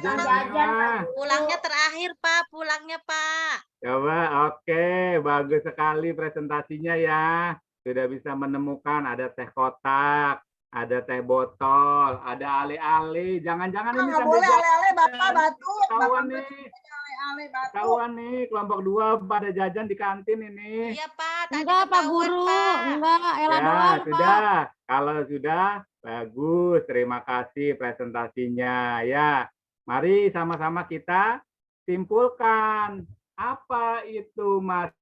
Speaker 2: jajan. Ah.
Speaker 4: Pulangnya terakhir, Pak. Pulangnya, Pak.
Speaker 2: Coba, oke, bagus sekali presentasinya ya. Sudah bisa menemukan ada teh kotak, ada teh botol, ada ale-ale. Jangan-jangan ini
Speaker 3: Nggak
Speaker 2: sambil
Speaker 3: boleh ale-ale Bapak batuk.
Speaker 2: Kawan
Speaker 3: Bapak
Speaker 2: nih,
Speaker 3: ale-ale batuk.
Speaker 2: kawan nih, kelompok 2 pada jajan di kantin ini.
Speaker 4: Iya, Pak. Tadi
Speaker 5: Enggak, Pak
Speaker 4: ketahuan,
Speaker 5: Guru.
Speaker 4: Pak.
Speaker 5: Enggak, Ella
Speaker 2: Ya,
Speaker 5: doang, Pak.
Speaker 2: sudah. Kalau sudah, bagus. Terima kasih presentasinya. Ya, mari sama-sama kita simpulkan. Apa itu massa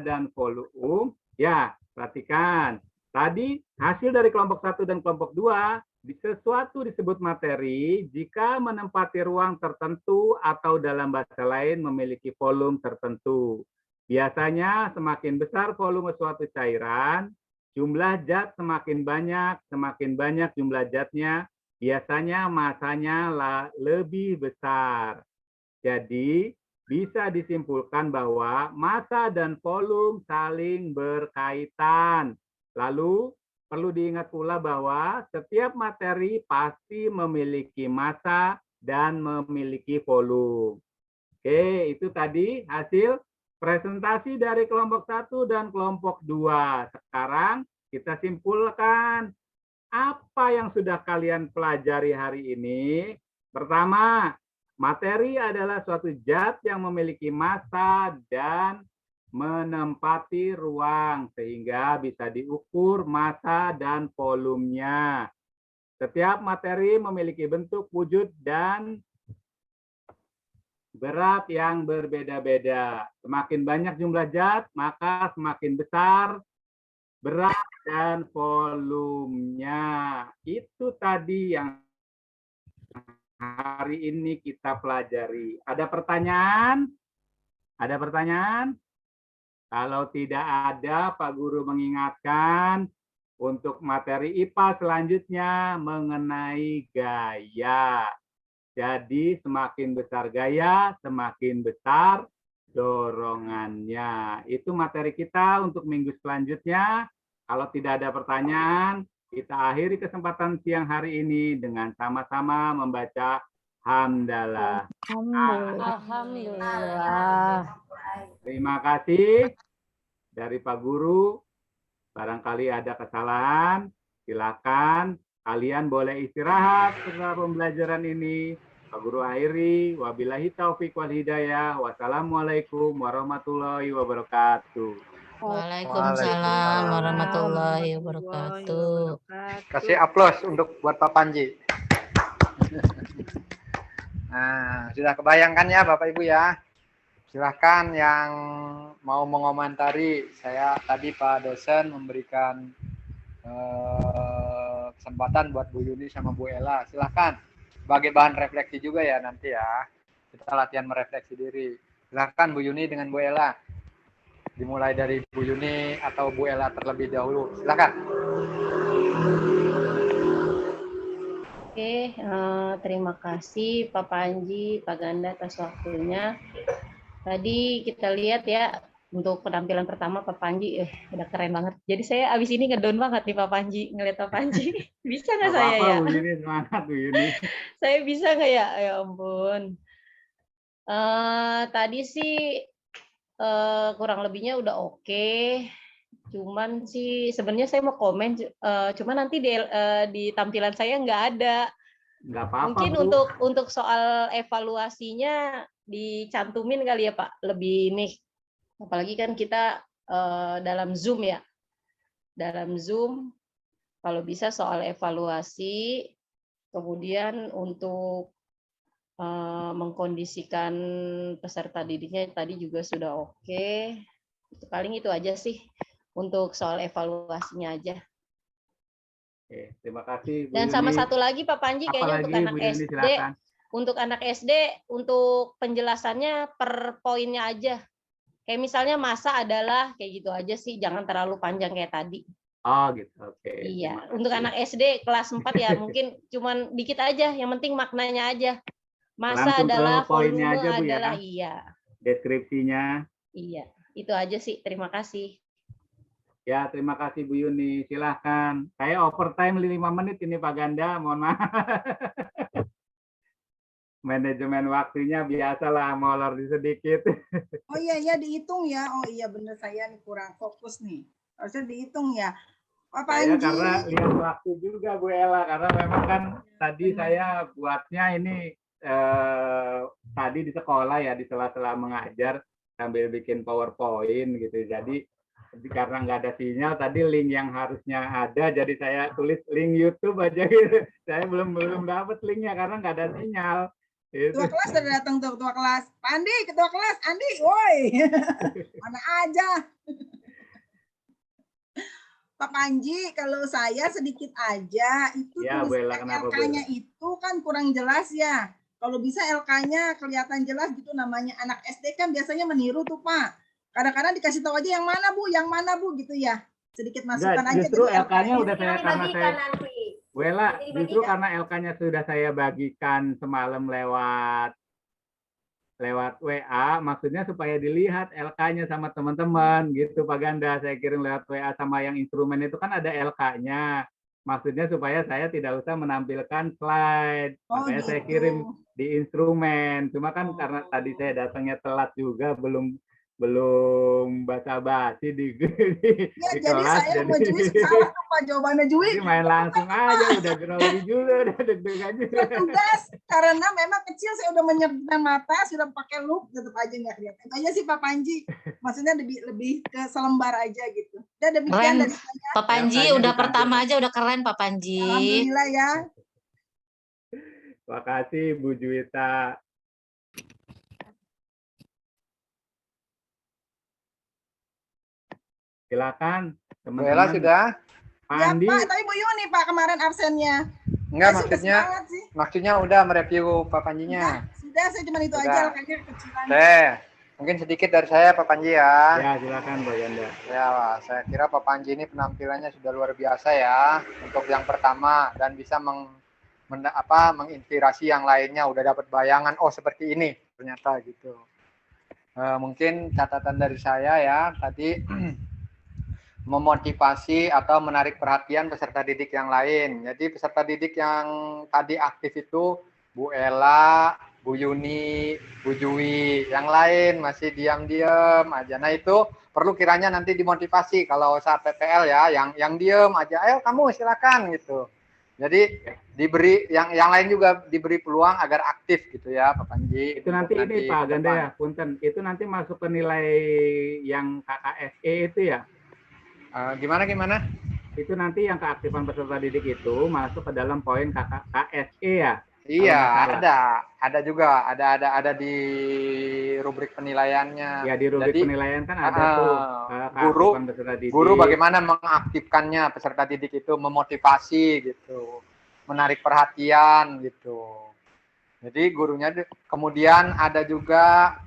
Speaker 2: dan volume? Ya, perhatikan. Tadi hasil dari kelompok 1 dan kelompok 2, sesuatu disebut materi jika menempati ruang tertentu atau dalam bahasa lain memiliki volume tertentu. Biasanya semakin besar volume suatu cairan, jumlah zat semakin banyak jumlah zatnya, biasanya masanya lebih besar. Jadi, bisa disimpulkan bahwa massa dan volume saling berkaitan. Lalu, perlu diingat pula bahwa setiap materi pasti memiliki massa dan memiliki volume. Oke, itu tadi hasil presentasi dari kelompok 1 dan kelompok 2. Sekarang kita simpulkan apa yang sudah kalian pelajari hari ini. Pertama, materi adalah suatu zat yang memiliki massa dan menempati ruang sehingga bisa diukur massa dan volumenya. Setiap materi memiliki bentuk, wujud, dan berat yang berbeda-beda. Semakin banyak jumlah zat, maka semakin besar berat dan volumenya. Itu tadi yang hari ini kita pelajari. Ada pertanyaan? Ada pertanyaan? Kalau tidak ada, Pak Guru mengingatkan untuk materi IPA selanjutnya mengenai gaya. Jadi semakin besar gaya, semakin besar dorongannya. Itu materi kita untuk minggu selanjutnya. Kalau tidak ada pertanyaan, kita akhiri kesempatan siang hari ini dengan sama-sama membaca Hamdalah.
Speaker 5: Alhamdulillah.
Speaker 2: Terima kasih dari Pak Guru. Barangkali ada kesalahan, silakan. Kalian boleh istirahat setelah pembelajaran ini. Pak Guru akhiri. Wabillahi taufik wal hidayah. Wassalamualaikum warahmatullahi wabarakatuh.
Speaker 4: Waalaikumsalam warahmatullahi wabarakatuh.
Speaker 8: Kasih aplaus untuk buat Pak Panji. Nah, sudah kebayangkan ya Bapak Ibu ya. Silahkan yang mau mengomentari. Saya tadi Pak dosen memberikan kesempatan buat Bu Yuni sama Bu Ella. Silahkan sebagai bahan refleksi juga ya nanti ya. Kita latihan merefleksi diri. Silahkan Bu Yuni dengan Bu Ella. Dimulai dari Bu Yuni atau Bu Ella terlebih dahulu. Silahkan.
Speaker 9: Oke, terima kasih Pak Panji, Pak Ganda atas waktunya. Tadi kita lihat ya, untuk penampilan pertama Pak Panji, udah keren banget. Jadi saya abis ini ngedown banget nih Pak Panji, ngeliat Pak Panji. Bisa nggak saya ya?
Speaker 2: Bu Yuni, semangat Bu Yuni.
Speaker 9: Saya bisa nggak ya? Ya ampun. Tadi sih kurang lebihnya udah oke. Cuman sih sebenarnya saya mau komen, cuman nanti di tampilan saya nggak ada.
Speaker 2: Nggak apa-apa,
Speaker 9: Mungkin
Speaker 2: Bu.
Speaker 9: untuk soal evaluasinya dicantumin kali ya Pak, lebih ini. Apalagi kan kita dalam Zoom ya. Dalam Zoom, kalau bisa soal evaluasi, kemudian untuk mengkondisikan peserta didiknya tadi juga sudah oke. Paling itu aja sih. Untuk soal evaluasinya aja.
Speaker 2: Oke, terima kasih Bu
Speaker 9: Dan
Speaker 2: Yuni.
Speaker 9: sama satu lagi Pak Panji, kayaknya untuk anak
Speaker 2: Bu Yuni,
Speaker 9: SD,
Speaker 2: silakan.
Speaker 9: untuk anak SD, untuk penjelasannya per poinnya aja. Kayak misalnya masa adalah, kayak gitu aja sih, jangan terlalu panjang kayak tadi.
Speaker 2: Oh gitu, oke.
Speaker 9: Iya, untuk anak SD kelas 4 ya mungkin cuman dikit aja, yang penting maknanya aja. Masa
Speaker 2: Langsung ke
Speaker 9: adalah,
Speaker 2: poinnya
Speaker 9: volume
Speaker 2: aja, Bu, ya.
Speaker 9: adalah, iya.
Speaker 2: Deskripsinya.
Speaker 9: Iya, itu aja sih, terima kasih.
Speaker 2: Ya, terima kasih Bu Yuni. Silahkan. Saya overtime 5 menit ini Pak Ganda, mohon maaf. Manajemen waktunya biasalah, molor sedikit.
Speaker 3: Oh iya, ya dihitung ya. Oh iya bener, saya nih kurang fokus nih. Harusnya dihitung ya. Pak
Speaker 2: Saya
Speaker 3: Panji.
Speaker 2: karena lihat waktu juga Bu Ella, karena memang kan tadi saya buatnya ini tadi di sekolah ya, di sela-sela mengajar sambil bikin PowerPoint gitu. Jadi karena nggak ada sinyal, tadi link yang harusnya ada, jadi saya tulis link YouTube aja gitu. Saya belum dapat linknya karena nggak ada sinyal. Gitu.
Speaker 3: Ketua kelas sudah datang tuh, ketua kelas. Pandi, ketua kelas, Andi, woi. Mana aja. Pak Panji, kalau saya sedikit aja, itu
Speaker 2: Ya,
Speaker 3: tulisan LK-nya itu kan kurang jelas ya. Kalau bisa LK-nya kelihatan jelas gitu, namanya anak SD kan biasanya meniru tuh Pak. Kadang-kadang dikasih tahu aja yang mana bu gitu ya. Sedikit masukan aja.
Speaker 2: Justru LK-nya udah saya karena saya Bu Ella, justru karena LK-nya sudah saya bagikan semalam lewat WA, maksudnya supaya dilihat LK-nya sama teman-teman gitu Pak Ganda. Saya kirim lewat WA sama yang instrumen itu kan ada LK-nya. Maksudnya supaya saya tidak usah menampilkan slide. Makanya saya kirim di instrumen. Cuma kan karena tadi saya datangnya telat juga, belum basa-basi di
Speaker 3: ya, jadi
Speaker 2: kelas.
Speaker 3: Saya mau Jui salah tuh Pak jawabannya Jui.
Speaker 2: Jadi main langsung aja, udah grogi juga, udah deg-degan juga.
Speaker 3: Tugas, karena memang kecil saya udah menyertai mata, sudah pakai loop, tetap aja nggak kelihatan. Itu aja sih Pak Panji. Maksudnya lebih ke selembar aja gitu. Dan demikian dari saya.
Speaker 4: Pak Panji udah pertama aja udah keren Pak Panji.
Speaker 3: Alhamdulillah ya.
Speaker 2: Terima kasih Bu Juwita. Silakan teman-teman.
Speaker 8: Bu Ella sudah?
Speaker 2: Pak
Speaker 3: Ya
Speaker 2: Andi.
Speaker 3: Pak, tapi Bu Yuni Pak kemarin absennya.
Speaker 8: Enggak,
Speaker 3: Saya
Speaker 8: maksudnya udah mereview Pak Panjinya.
Speaker 3: Sudah, saya cuma itu
Speaker 8: Sudah.
Speaker 3: aja, kayaknya kecilan.
Speaker 8: Mungkin sedikit dari saya Pak Panji ya.
Speaker 2: Ya, silakan Pak Ganda.
Speaker 8: Ya, saya kira Pak Panji ini penampilannya sudah luar biasa ya untuk yang pertama dan bisa menginspirasi yang lainnya. Udah dapat bayangan, oh seperti ini ternyata gitu. Mungkin catatan dari saya ya tadi memotivasi atau menarik perhatian peserta didik yang lain. Jadi peserta didik yang tadi aktif itu Bu Ella, Bu Yuni, Bu Jui, yang lain masih diam-diam aja. Nah itu perlu kiranya nanti dimotivasi kalau saat PPL ya, yang diem aja, ayo kamu silakan gitu. Jadi diberi yang lain juga diberi peluang agar aktif gitu ya, Pak Panji.
Speaker 2: Itu nanti ini
Speaker 8: ke
Speaker 2: Pak
Speaker 8: depan.
Speaker 2: Ganda ya, punten. Itu nanti masuk ke nilai yang KKSE itu ya.
Speaker 8: Gimana?
Speaker 2: Itu nanti yang keaktifan peserta didik itu masuk ke dalam poin KSE ya.
Speaker 8: Iya,
Speaker 2: Kalau nggak
Speaker 8: ada juga, ada di rubrik penilaiannya.
Speaker 2: Ya di rubrik
Speaker 8: Jadi,
Speaker 2: penilaian kan ada tuh
Speaker 8: guru
Speaker 2: keaktifan peserta didik.
Speaker 8: guru bagaimana mengaktifkannya peserta didik itu, memotivasi gitu, menarik perhatian gitu. Jadi gurunya kemudian ada juga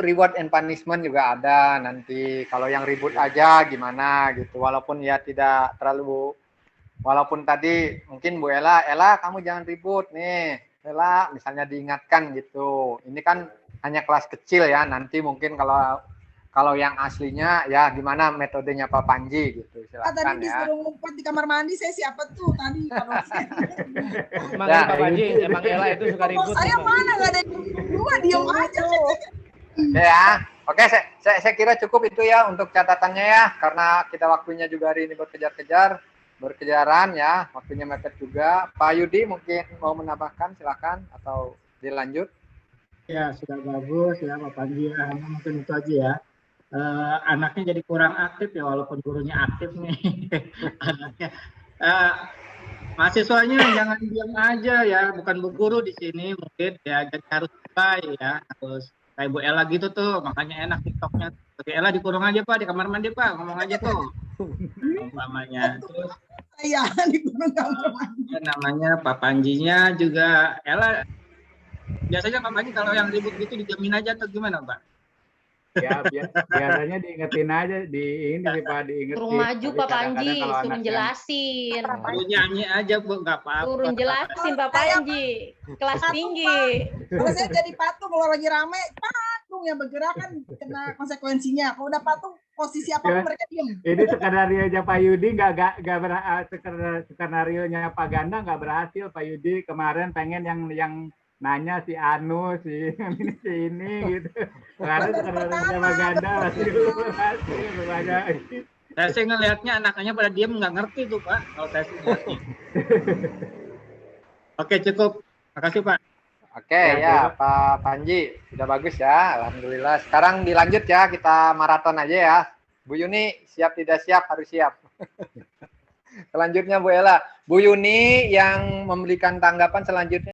Speaker 8: reward and punishment juga ada nanti. Kalau yang ribut aja gimana gitu, walaupun ya tidak terlalu, walaupun tadi mungkin Bu Ella kamu jangan ribut nih, Ella misalnya diingatkan gitu. Ini kan hanya kelas kecil ya, nanti mungkin kalau yang aslinya ya gimana metodenya Pak Panji gitu, silakan
Speaker 3: Tadi
Speaker 8: ya.
Speaker 3: disuruh ngumpet di kamar mandi, saya siapa tuh tadi kalau
Speaker 1: Emang
Speaker 8: Ya,
Speaker 1: Pak Panji, emang Ella itu suka ribut.
Speaker 3: saya
Speaker 1: emang.
Speaker 3: mana nggak ada dua diem aja.
Speaker 8: Ya, oke, saya kira cukup itu ya untuk catatannya ya, karena kita waktunya juga hari ini berkejaran ya, waktunya mepet juga. Pak Yudi mungkin mau menambahkan, silakan atau dilanjut.
Speaker 1: Ya, sudah bagus ya Pak Panji. Mungkin itu aja ya. Anaknya jadi kurang aktif ya, walaupun gurunya aktif nih. Anaknya. Mahasiswanya jangan diam aja ya, bukan bu guru di sini mungkin ya, jadi harus baik ya, harus kayak Bu Ella gitu tuh, makanya enak TikToknya. Oke, Ella dikurung aja Pak di kamar mandi Pak, ngomong aja tuh. Umpamanya. Terus
Speaker 3: Saya di kamar mandi.
Speaker 1: namanya Pak Panjinya juga Ella. Biasanya Pak Panji kalau yang ribut gitu dijamin aja atau gimana Pak?
Speaker 2: Ya biasanya diingetin aja, Pak, diingetin.
Speaker 9: Turun maju
Speaker 2: Tapi
Speaker 9: Pak
Speaker 2: kadang-kadang
Speaker 9: Panji,
Speaker 2: kalau
Speaker 9: turun
Speaker 2: anaknya-
Speaker 9: jelasin.
Speaker 1: Lu nyanyi aja Bu, nggak apa-apa.
Speaker 9: Turun jelasin Pak Panji. Kelas tinggi.
Speaker 3: Kalau saya jadi patung kalau lagi rame, patung yang bergerak kan kena konsekuensinya. Kalau udah patung posisi apapun
Speaker 2: Ya.
Speaker 3: mereka diem.
Speaker 2: Ini skenario-nya Pak Yudi nggak skenario-nya Pak Ganda nggak berhasil. Pak Yudi kemarin pengen yang nanya si Anu, si ini gitu. Karena skenario-nya Pak Ganda masih belum berhasil.
Speaker 1: Saya sih ngelihatnya anak-anaknya pada diem nggak ngerti tuh Pak. Kalau saya sih ngeliatnya. Oke cukup. Makasih Pak.
Speaker 8: Oke ya, Pak Panji, sudah bagus ya, alhamdulillah. Sekarang dilanjut ya, kita maraton aja ya. Bu Yuni, siap tidak siap harus siap. Selanjutnya Bu Ella. Bu Yuni yang memberikan tanggapan selanjutnya.